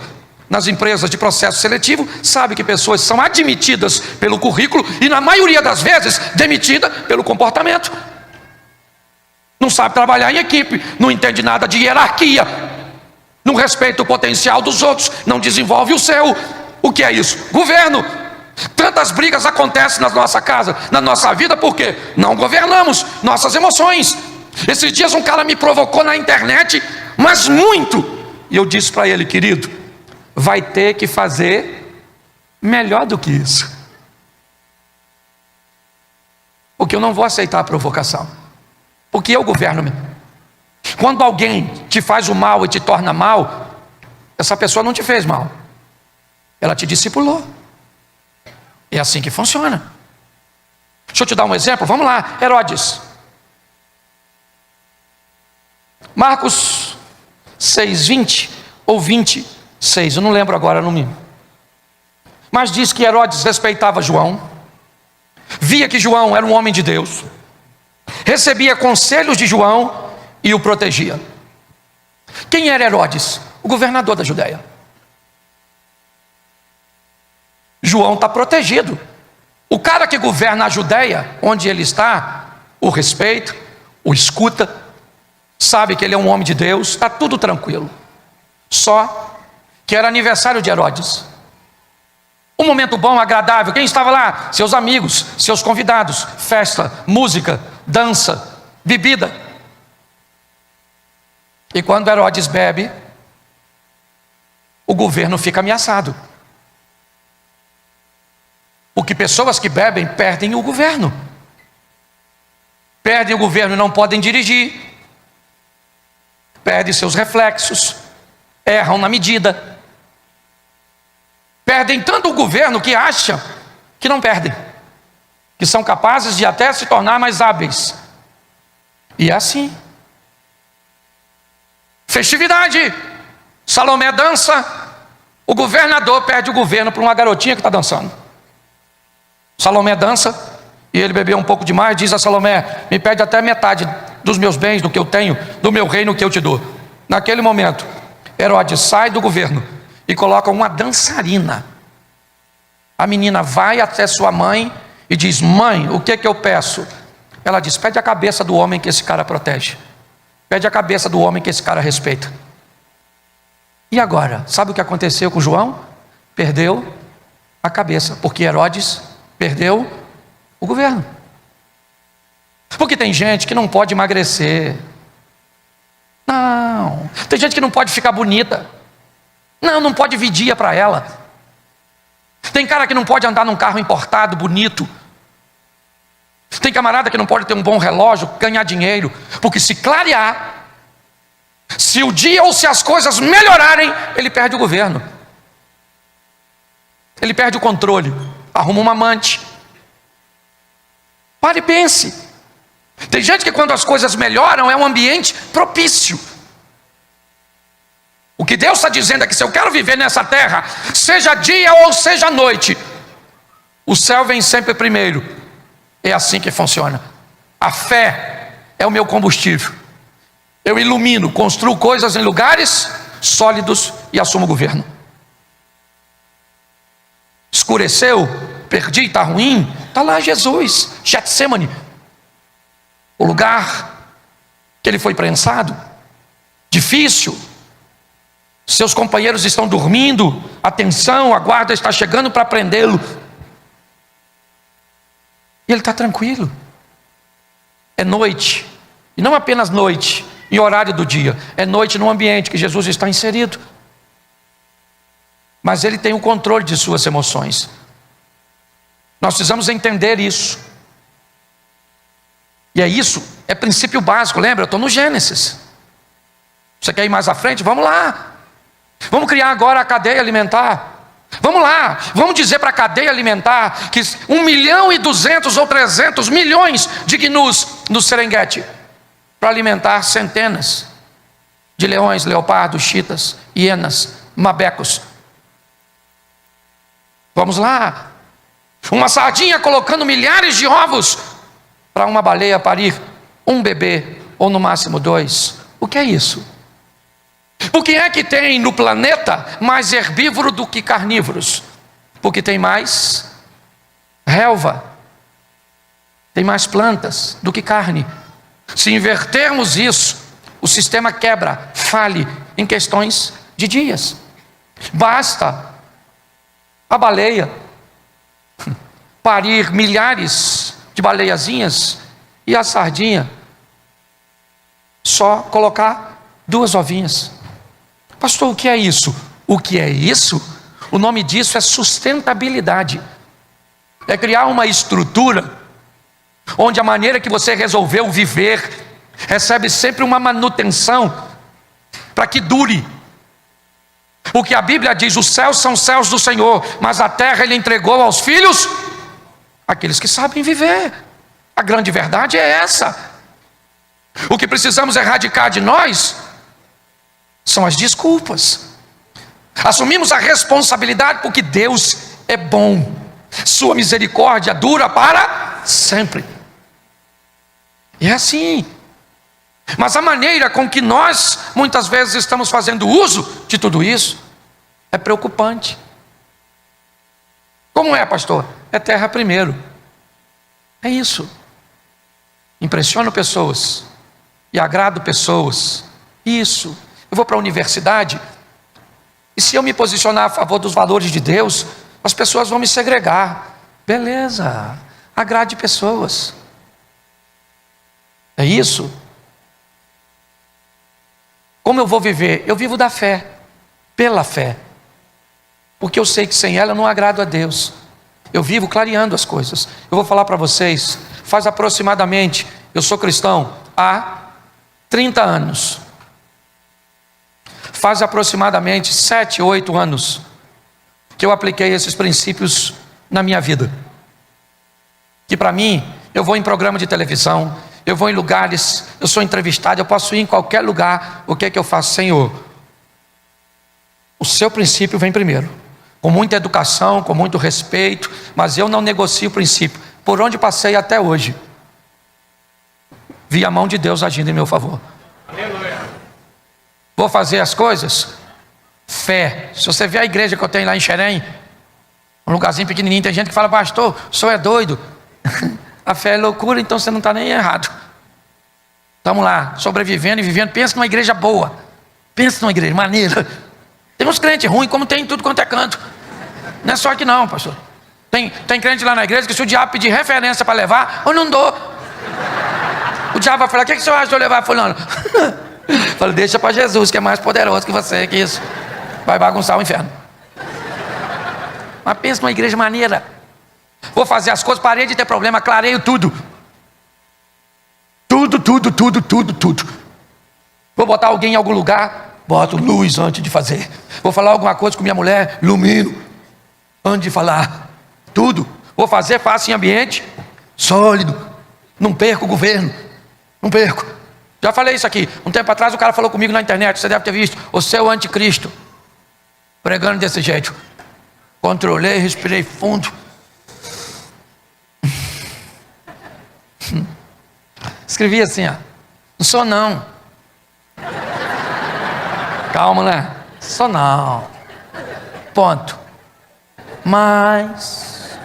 nas empresas de processo seletivo, sabe que pessoas são admitidas pelo currículo e na maioria das vezes demitidas pelo comportamento. Não sabe trabalhar em equipe, não entende nada de hierarquia, não respeita o potencial dos outros, não desenvolve o seu. O que é isso? Governo. Tantas brigas acontecem na nossa casa, na nossa vida, porque não governamos nossas emoções. Esses dias um cara me provocou na internet, mas muito, e eu disse para ele: querido, vai ter que fazer melhor do que isso, porque eu não vou aceitar a provocação, porque eu governo mesmo. Quando alguém te faz o mal e te torna mal, essa pessoa não te fez mal, ela te discipulou. É assim que funciona. Deixa eu te dar um exemplo, vamos lá. Herodes, Marcos 6:20 ou 26, eu não lembro agora, não me. Mas diz que Herodes respeitava João, via que João era um homem de Deus, recebia conselhos de João e o protegia. Quem era Herodes? O governador da Judéia. João está protegido. O cara que governa a Judéia, onde ele está, o respeita, o escuta, sabe que ele é um homem de Deus, está tudo tranquilo. Só que era aniversário de Herodes, um momento bom, agradável. Quem estava lá? Seus amigos, seus convidados, festa, música, dança, bebida. E quando Herodes bebe, o governo fica ameaçado, porque pessoas que bebem perdem o governo. Perdem o governo e não podem dirigir, perdem seus reflexos, erram na medida, perdem tanto o governo que acham que não perdem, que são capazes de até se tornar mais hábeis. E é assim. Festividade, Salomé dança, o governador perde o governo para uma garotinha que está dançando. Salomé dança, e ele bebeu um pouco demais, diz a Salomé: me pede até metade dos meus bens, do que eu tenho, do meu reino que eu te dou. Naquele momento, Herodes sai do governo e coloca uma dançarina. A menina vai até sua mãe e diz: mãe, o que eu peço? Ela diz: pede a cabeça do homem que esse cara protege, pede a cabeça do homem que esse cara respeita. E agora, sabe o que aconteceu com João? Perdeu a cabeça, porque Herodes perdeu o governo. Porque tem gente que não pode emagrecer. Não. Tem gente que não pode ficar bonita. Não pode vir dia para ela. Tem cara que não pode andar num carro importado, bonito. Tem camarada que não pode ter um bom relógio, ganhar dinheiro. Porque se clarear, se o dia ou se as coisas melhorarem, ele perde o governo. Ele perde o controle. Arruma uma amante. Pare e pense. Tem gente que quando as coisas melhoram é um ambiente propício. O que Deus está dizendo é que se eu quero viver nessa terra, seja dia ou seja noite, o céu vem sempre primeiro. É assim que funciona. A fé é o meu combustível. Eu ilumino, construo coisas em lugares sólidos e assumo o governo. Escureceu, perdi, está ruim, está lá Jesus, Getsemane, o lugar que ele foi prensado, difícil, seus companheiros estão dormindo, atenção, a guarda está chegando para prendê-lo, e ele está tranquilo. É noite, e não apenas noite, em horário do dia, é noite no ambiente que Jesus está inserido, mas ele tem o controle de suas emoções. Nós precisamos entender isso. E é princípio básico. Lembra, eu estou no Gênesis. Você quer ir mais à frente? Vamos lá. Vamos criar agora a cadeia alimentar. Vamos lá, vamos dizer para a cadeia alimentar que 1.200.000 ou 300 milhões de gnus no Serengeti, para alimentar centenas de leões, leopardos, chitas, hienas, mabecos. Vamos lá. Uma sardinha colocando milhares de ovos para uma baleia parir um bebê, ou no máximo 2. O que é isso? Por que é que tem no planeta mais herbívoro do que carnívoros? Porque tem mais relva, tem mais plantas do que carne. Se invertermos isso, o sistema quebra, fale em questões de dias. Basta a baleia parir milhares de baleiazinhas e a sardinha só colocar 2 ovinhas. Pastor, o que é isso? O que é isso? O nome disso é sustentabilidade. É criar uma estrutura onde a maneira que você resolveu viver recebe sempre uma manutenção para que dure. Porque a Bíblia diz: os céus são céus do Senhor, mas a terra Ele entregou aos filhos, aqueles que sabem viver. A grande verdade é essa. O que precisamos erradicar de nós são as desculpas. Assumimos a responsabilidade porque Deus é bom, sua misericórdia dura para sempre. E é assim. Mas a maneira com que nós muitas vezes estamos fazendo uso de tudo isso é preocupante. Como é, pastor? É terra primeiro. É isso. Impressiono pessoas e agrado pessoas. Isso. Eu vou para a universidade e se eu me posicionar a favor dos valores de Deus, as pessoas vão me segregar. Beleza. Agrade pessoas. É isso. Como eu vou viver? Eu vivo da fé, pela fé, porque eu sei que sem ela eu não agrado a Deus. Eu vivo clareando as coisas. Eu vou falar para vocês, faz aproximadamente, eu sou cristão há 30 anos, faz aproximadamente 7, 8 anos que eu apliquei esses princípios na minha vida, que para mim, eu vou em programa de televisão, eu vou em lugares, eu sou entrevistado, eu posso ir em qualquer lugar. O que é que eu faço? Senhor, o seu princípio vem primeiro, com muita educação, com muito respeito, mas eu não negocio o princípio. Por onde passei até hoje, vi a mão de Deus agindo em meu favor. Aleluia. Vou fazer as coisas, fé. Se você ver a igreja que eu tenho lá em Xerém, um lugarzinho pequenininho, tem gente que fala: pastor, o senhor é doido. A fé é loucura, então você não está nem errado. Estamos lá, sobrevivendo e vivendo. Pensa numa igreja boa, pensa numa igreja maneira. Tem uns crentes ruins, como tem em tudo quanto é canto. Não é só que não, pastor. Tem crente lá na igreja que se o diabo pedir referência para levar, eu não dou. O diabo vai falar: o que o senhor acha de eu levar fulano? Falei, deixa para Jesus, que é mais poderoso que você, que isso vai bagunçar o inferno. Mas pensa numa igreja maneira. Vou fazer as coisas, parei de ter problema, clareio tudo. Tudo. Vou botar alguém em algum lugar, boto luz antes de fazer. Vou falar alguma coisa com minha mulher, ilumino antes de falar. Tudo. Vou fazer, faço em ambiente sólido. Não perco o governo. Não perco. Já falei isso aqui. Um tempo atrás o cara falou comigo na internet, você deve ter visto, o seu anticristo. Pregando desse jeito. Controlei, respirei fundo. Escrevi assim, ó. Não sou não. Calma, né? Sou não. Ponto. Mas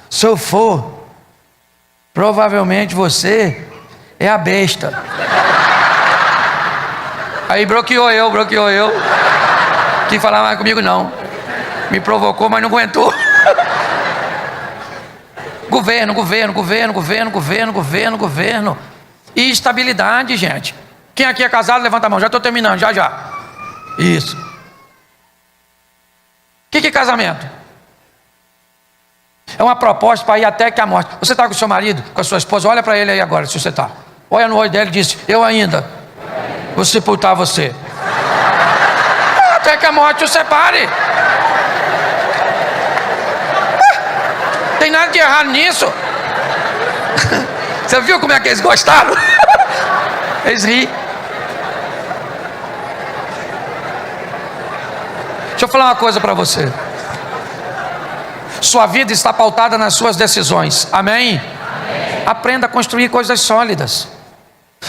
se eu for, provavelmente você é a besta. Aí bloqueou eu. Quis falar mais comigo não. Me provocou, mas não aguentou. Governo. E estabilidade, gente. Quem aqui é casado, levanta a mão. Já estou terminando, já. Isso. O que é casamento? É uma proposta para ir até que a morte. Você está com o seu marido, com a sua esposa, olha para ele aí agora, se você está. Olha no olho dele e diz, eu ainda vou sepultar você. Até que a morte o separe. Tem nada de errado nisso. Você viu como é que eles gostaram? Eles riem. Deixa eu falar uma coisa para você. Sua vida está pautada nas suas decisões. Amém? Aprenda a construir coisas sólidas.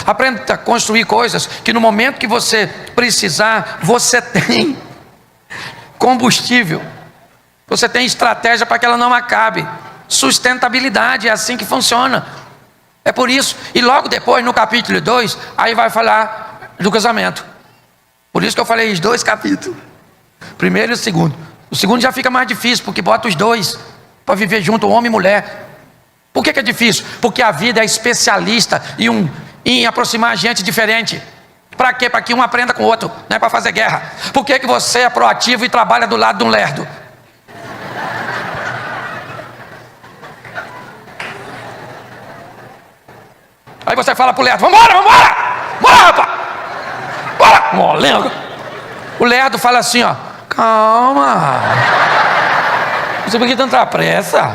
Aprenda a construir coisas que no momento que você precisar, você tem combustível. Você tem estratégia para que ela não acabe. Sustentabilidade, é assim que funciona. É por isso. E logo depois, no capítulo 2, aí vai falar do casamento. Por isso que eu falei os 2 capítulos. Primeiro e o segundo. O segundo já fica mais difícil, porque bota os 2 para viver junto, homem e mulher. Por que é difícil? Porque a vida é especialista em aproximar gente diferente. Para quê? Para que um aprenda com o outro, não é para fazer guerra. Por que você é proativo e trabalha do lado de um lerdo? Aí você fala pro lerdo, vambora, rapaz, bora, molenga. O lerdo fala assim, ó, calma, você por que tanta pressa?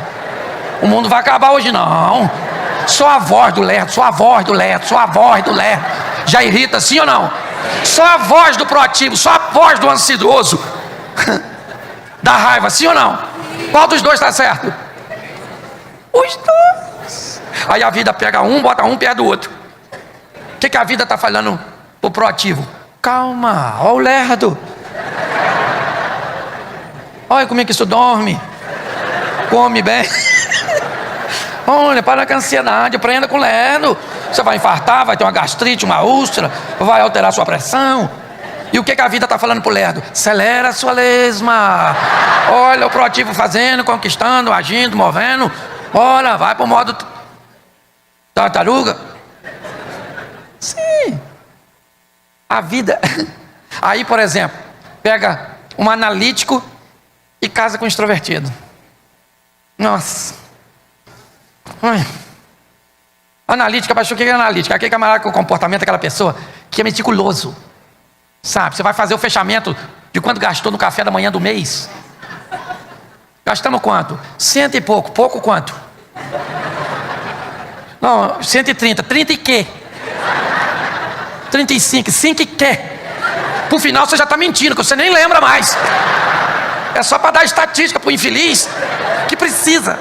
O mundo vai acabar hoje não. Só a voz do lerdo, já irrita, sim ou não? Só a voz do proativo, só a voz do ansioso dá raiva, sim ou não? Qual dos 2 está certo? Os 2. Aí a vida pega um, bota um perto do outro. O que a vida está falando pro proativo? Calma, olha o lerdo. Olha como é que isso dorme. Come bem. Olha, para com a ansiedade, aprenda com o lerdo. Você vai infartar, vai ter uma gastrite, uma úlcera, vai alterar sua pressão. E o que a vida está falando pro lerdo? Acelera a sua lesma. Olha o proativo fazendo, conquistando, agindo, movendo. Olha, vai pro modo tartaruga. Sim. A vida. Aí, por exemplo, pega um analítico e casa com um extrovertido. Nossa. Ai. Analítica, pastor, o que é analítica? Aquele camarada com o comportamento daquela pessoa que é meticuloso. Sabe, você vai fazer o fechamento de quanto gastou no café da manhã do mês. Gastamos quanto? 100 e pouco. Pouco quanto? Não, 130. 30 e quê? 35. 5 e quê? Por final você já está mentindo, que você nem lembra mais. É só para dar estatística para o infeliz que precisa.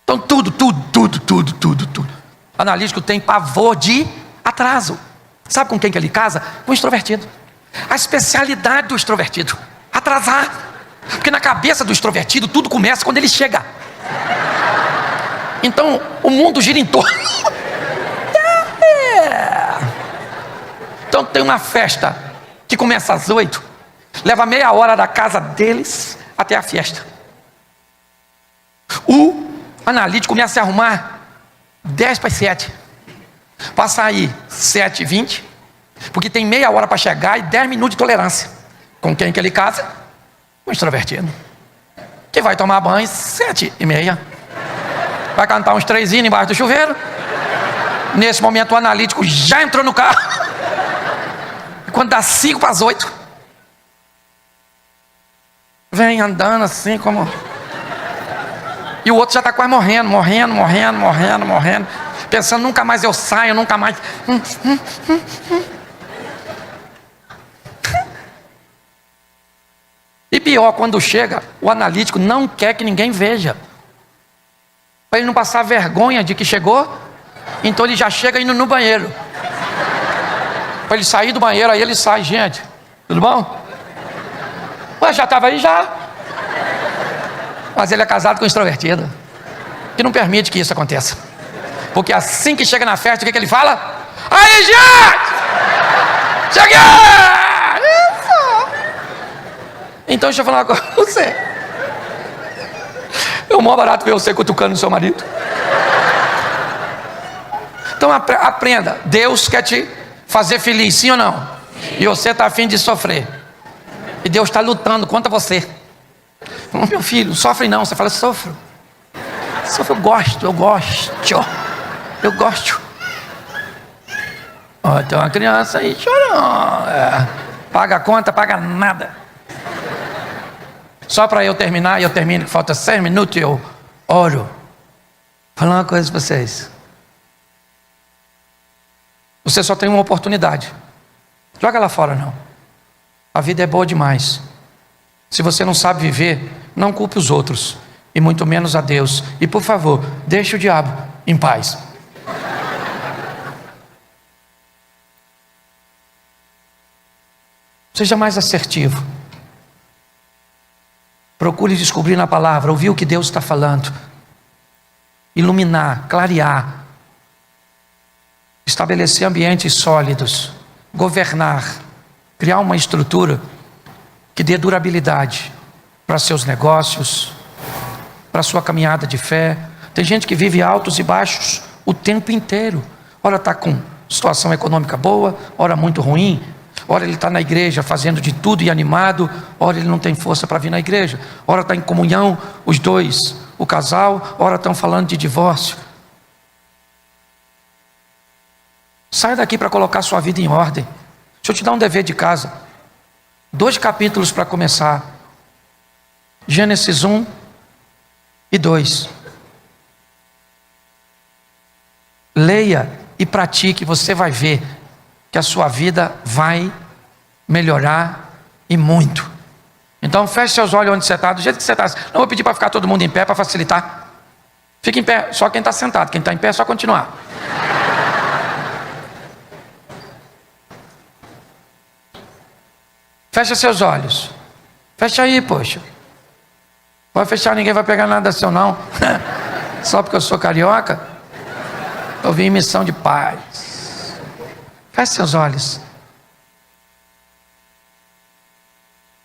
Então tudo. Analítico tem pavor de atraso. Sabe com quem que ele casa? Com o extrovertido. A especialidade do extrovertido, atrasar. Porque na cabeça do extrovertido tudo começa quando ele chega. Então o mundo gira em torno. Então tem uma festa que começa às 8, leva meia hora da casa deles até a festa. O analítico começa a se arrumar 10:07. Para sair 7:20, porque tem meia hora para chegar e 10 minutos de tolerância. Com quem que ele casa? Um extrovertido. Que vai tomar banho 7:30. Vai cantar uns 3 hinos embaixo do chuveiro. Nesse momento o analítico já entrou no carro. E quando dá 7:55, vem andando assim como... E o outro já está quase morrendo. Pensando, nunca mais eu saio, nunca mais... E pior, quando chega, o analítico não quer que ninguém veja. Para ele não passar vergonha de que chegou, então ele já chega indo no banheiro. Para ele sair do banheiro, aí ele sai. Gente, tudo bom? Ué, já estava aí já. Mas ele é casado com um extrovertido, que não permite que isso aconteça. Porque assim que chega na festa, o que ele fala? Aí, gente! Cheguei! Isso! Então deixa eu falar uma coisa com você. É o maior barato ver você cutucando o seu marido. Então aprenda. Deus quer te fazer feliz, sim ou não? E você está afim de sofrer. E Deus está lutando contra você. Meu filho, sofre não. Você fala, sofro. Sofro, eu gosto. Ó, tem uma criança aí chorando. Paga a conta, paga nada. Só para eu terminar, e eu termino, que falta 6 minutos, eu oro. Vou falar uma coisa para vocês. Você só tem uma oportunidade. Joga ela fora não. A vida é boa demais. Se você não sabe viver, não culpe os outros, e muito menos a Deus. E por favor, deixe o diabo em paz. Seja mais assertivo. Procure descobrir na palavra, ouvir o que Deus está falando. Iluminar, clarear. Estabelecer ambientes sólidos. Governar. Criar uma estrutura que dê durabilidade para seus negócios, para sua caminhada de fé. Tem gente que vive altos e baixos o tempo inteiro. Ora está com situação econômica boa, ora muito ruim. Ora ele está na igreja fazendo de tudo e animado, ora ele não tem força para vir na igreja. Ora está em comunhão os dois, o casal, ora estão falando de divórcio. Saia daqui para colocar sua vida em ordem. Deixa eu te dar um dever de casa. 2 capítulos para começar. Gênesis 1 e 2. Leia e pratique, você vai ver que a sua vida vai melhorar e muito. Então feche seus olhos onde você está, do jeito que você está. Não vou pedir para ficar todo mundo em pé para facilitar. Fique em pé, só quem está sentado. Quem está em pé é só continuar. Fecha seus olhos. Fecha aí, poxa. Pode fechar, ninguém vai pegar nada seu não. Só porque eu sou carioca. Eu vim em missão de paz. Feche seus olhos.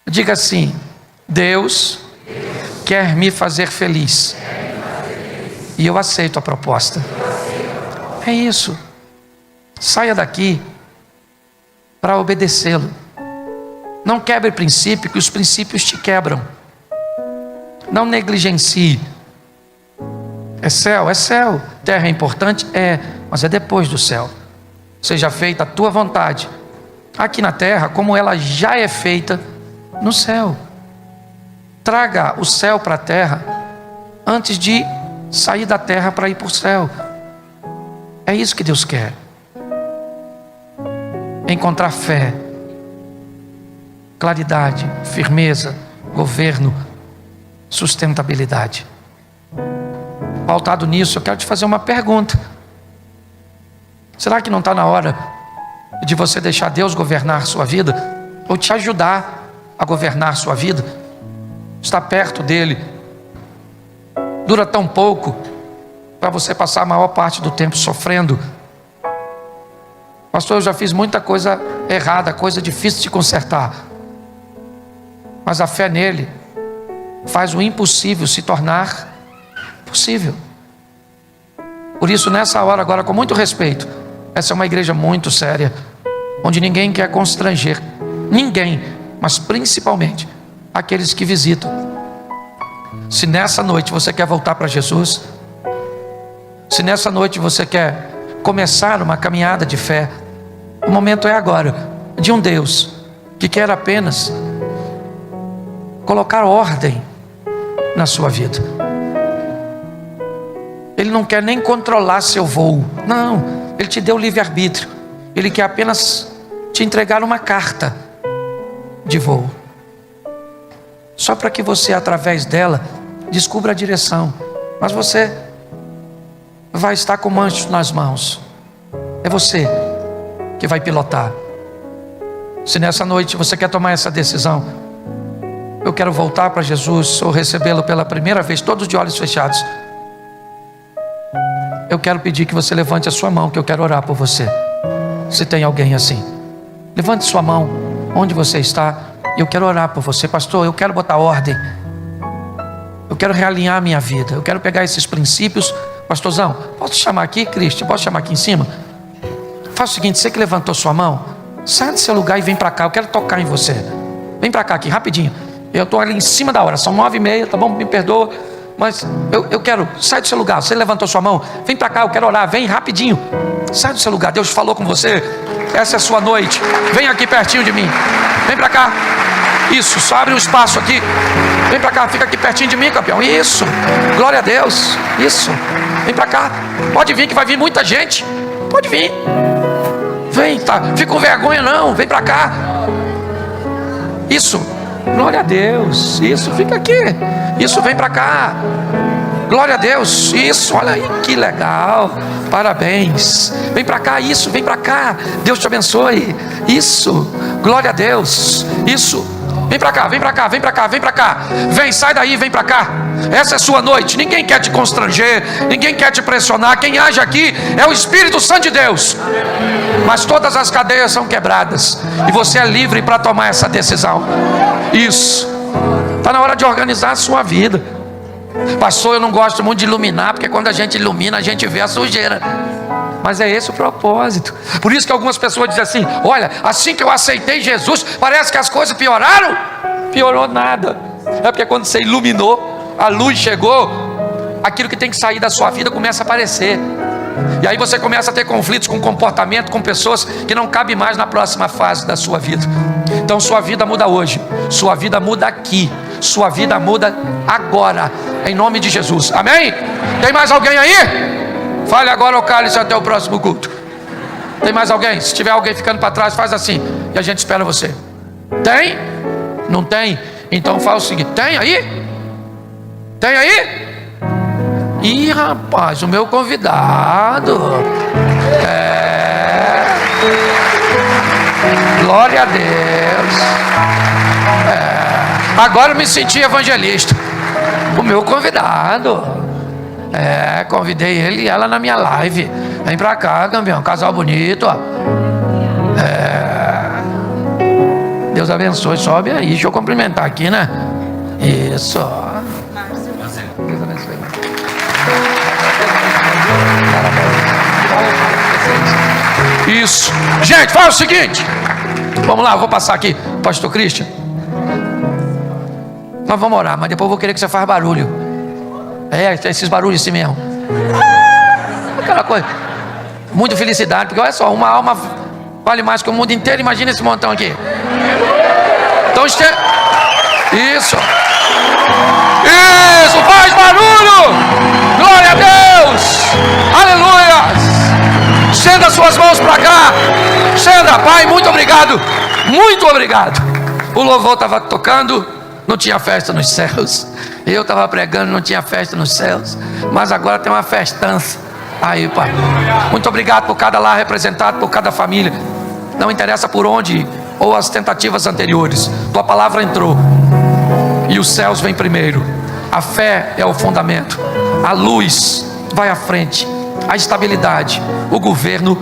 Diga assim: Deus quer me fazer feliz. E eu aceito a proposta. É isso. Saia daqui para obedecê-lo. Não quebre princípio, que os princípios te quebram. Não negligencie. É céu, é céu. Terra é importante? É, mas é depois do céu. Seja feita a tua vontade, aqui na terra, como ela já é feita no céu. Traga o céu para a terra, antes de sair da terra para ir para o céu. É isso que Deus quer. Encontrar fé, claridade, firmeza, governo, sustentabilidade. Pautado nisso, eu quero te fazer uma pergunta. Será que não está na hora de você deixar Deus governar sua vida? Ou te ajudar a governar sua vida? Está perto dele. Dura tão pouco para você passar a maior parte do tempo sofrendo. Pastor, eu já fiz muita coisa errada, coisa difícil de consertar. Mas a fé nele faz o impossível se tornar possível. Por isso, nessa hora agora, com muito respeito, essa é uma igreja muito séria, onde ninguém quer constranger ninguém, mas principalmente aqueles que visitam. Se nessa noite você quer voltar para Jesus, se nessa noite você quer começar uma caminhada de fé, o momento é agora, de um Deus que quer apenas colocar ordem na sua vida. Ele não quer nem controlar seu voo, não, Ele te deu livre-arbítrio. Ele quer apenas te entregar uma carta de voo, só para que você, através dela, descubra a direção. Mas você vai estar com manchos nas mãos. É você que vai pilotar. Se nessa noite você quer tomar essa decisão, eu quero voltar para Jesus ou recebê-lo pela primeira vez, todos de olhos fechados, eu quero pedir que você levante a sua mão, que eu quero orar por você. Se tem alguém assim, levante sua mão onde você está, e eu quero orar por você. Pastor, eu quero botar ordem, eu quero realinhar a minha vida, eu quero pegar esses princípios. Pastorzão, posso chamar aqui, Cristian? Posso chamar aqui em cima? Faz o seguinte, você que levantou sua mão, sai do seu lugar e vem para cá, eu quero tocar em você. Vem para cá aqui, rapidinho. Eu estou ali em cima da hora, são 9h30, tá bom? Me perdoa, mas eu quero, sai do seu lugar. Você levantou sua mão, vem para cá, eu quero orar, vem rapidinho. Sai do seu lugar, Deus falou com você, essa é a sua noite. Vem aqui pertinho de mim, vem para cá. Isso, só abre um espaço aqui. Vem para cá, fica aqui pertinho de mim, campeão. Isso, glória a Deus. Isso, vem para cá. Pode vir que vai vir muita gente. Pode vir. Vem, tá? Fica com vergonha não, vem para cá. Isso, glória a Deus. Isso, fica aqui. Isso, vem para cá. Glória a Deus. Isso, olha aí que legal. Parabéns. Vem para cá, isso, vem para cá. Deus te abençoe. Isso, glória a Deus. Isso. Vem para cá, vem para cá, vem para cá, vem para cá. Vem, sai daí, vem para cá. Essa é a sua noite. Ninguém quer te constranger, ninguém quer te pressionar. Quem age aqui é o Espírito Santo de Deus. Mas todas as cadeias são quebradas e você é livre para tomar essa decisão. Isso. Está na hora de organizar a sua vida. Pastor, eu não gosto muito de iluminar, porque quando a gente ilumina, a gente vê a sujeira. Mas é esse o propósito. Por isso que algumas pessoas dizem assim: olha, assim que eu aceitei Jesus, parece que as coisas pioraram. Piorou nada. É porque quando você iluminou, a luz chegou, aquilo que tem que sair da sua vida começa a aparecer. E aí você começa a ter conflitos com comportamento, com pessoas que não cabem mais na próxima fase da sua vida. Então sua vida muda hoje, sua vida muda aqui, sua vida muda agora, em nome de Jesus, amém? Tem mais alguém aí? Fale agora ou cale-se até o próximo culto. Tem mais alguém? Se tiver alguém ficando para trás, faz assim e a gente espera você. Tem? Não tem? Então faz o seguinte: tem aí? Tem aí? Ih, rapaz, o meu convidado. Glória a Deus. Agora eu me senti evangelista. O meu convidado. Convidei ele e ela na minha live. Vem pra cá, campeão, casal bonito, ó. Deus abençoe, sobe aí. Deixa eu cumprimentar aqui, né? Isso. Deus abençoe. Isso. Gente, faz o seguinte. Vamos lá, eu vou passar aqui, pastor Cristian. Nós vamos orar, mas depois eu vou querer que você faça barulho. Esses barulhos assim mesmo. Aquela coisa. Muita felicidade, porque olha só, uma alma vale mais que o mundo inteiro. Imagina esse montão aqui. Então, isso. Isso, faz barulho. Glória a Deus. Aleluia. Estenda suas mãos para cá. Estenda, Pai, muito obrigado. Muito obrigado. O louvor estava tocando, não tinha festa nos céus. Eu estava pregando, não tinha festa nos céus. Mas agora tem uma festança. Aí, Pai, muito obrigado por cada lar representado, por cada família. Não interessa por onde ou as tentativas anteriores, tua palavra entrou e os céus vêm primeiro. A fé é o fundamento, a luz vai à frente, a estabilidade, o governo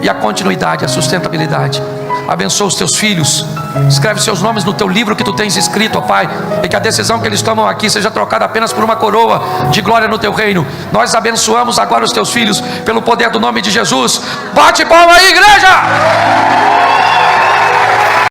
e a continuidade, a sustentabilidade. Abençoa os teus filhos Escreve seus nomes no teu livro que tu tens escrito, ó Pai, e que a decisão que eles tomam aqui seja trocada apenas por uma coroa de glória no teu reino. Nós abençoamos agora os teus filhos pelo poder do nome de Jesus. Bate palma aí, igreja!